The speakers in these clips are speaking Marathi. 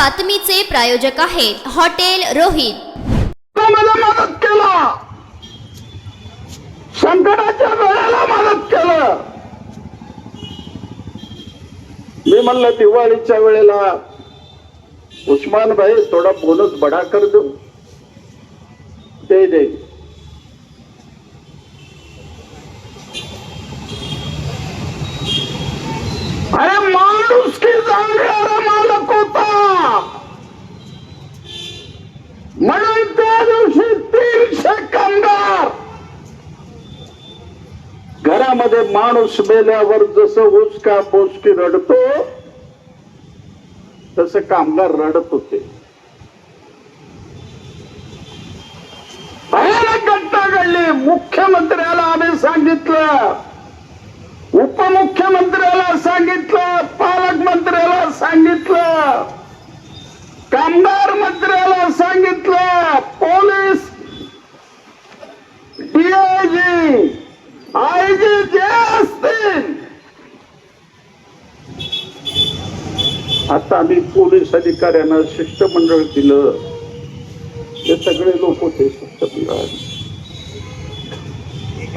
बातमीचे प्रायोजक आहेत हॉटेल रोहित। मदत केला, संकटाच्या वेळेला मदत केलं। मी म्हणलं दिवाळीच्या वेळेला उस्मान भाई थोड़ा बोनस बड़ा कर दो, दे दे। अरे माणूस की जाणणारा मालक होता म्हणून त्या दिवशी 300 कामगार घरामध्ये माणूस मेल्यावर जसं उचका पोचकी रडतो तसं कामगार रडत होते। भयानक घटना घडली। मुख्यमंत्र्याला आम्ही सांगितलं, उपमुख्यमंत्र्याला सांगितलं, पालकमंत्र्याला सांगितलं, कामगार मंत्र्याला सांगितलं, पोलीस डीआयजी आयजी जे असतील। आता आम्ही पोलीस अधिकाऱ्यांना शिष्टमंडळ दिलं, ते सगळे लोक होते शिष्टमंडळ।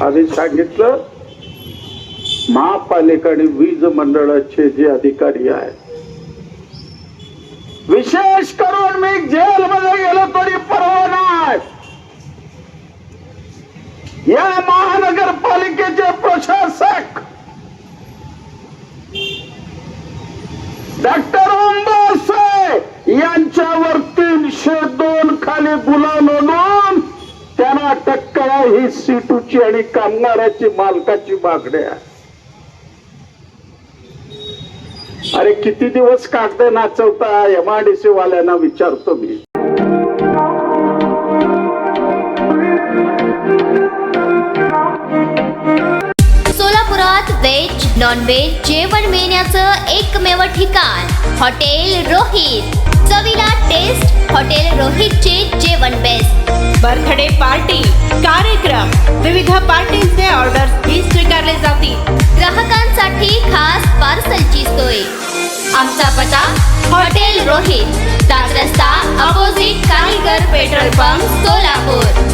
आधी सांगितलं महापालिका आणि वीज मंडळाचे जे अधिकारी आहेत, विशेष करून मी जेलमध्ये गेलो तरी परवा नाही, या महानगरपालिकेचे प्रशासक डॉक्टर ओंबासे यांच्यावर 302 खाली गुन्हा नोंदवून त्यांना अटक करा, ही सीटूची आणि कामगाराची मालकाची मागणी आहे। अरे किती दिवस कागद नाचवता एमआयडीसी वाल्यांना विचारतो मी। सोलापुरात व्हेज नॉन व्हेज जेवण मिळण्याचं एकमेव ठिकाण हॉटेल रोहित। चवीला टेस्ट, हॉटेल रोहितचे जेवण बेस्ट। बर्थडे पार्टी, कार्यक्रम, विविध पार्टीचे ऑर्डर्स ही स्वीकारले जातील। ग्राहकांसाठी खास पार्सलची सोय। आमचा पत्ता हॉटेल रोहित, दादरस्ता अपोजिट कारीगर पेट्रोल पंप, सोलापूर।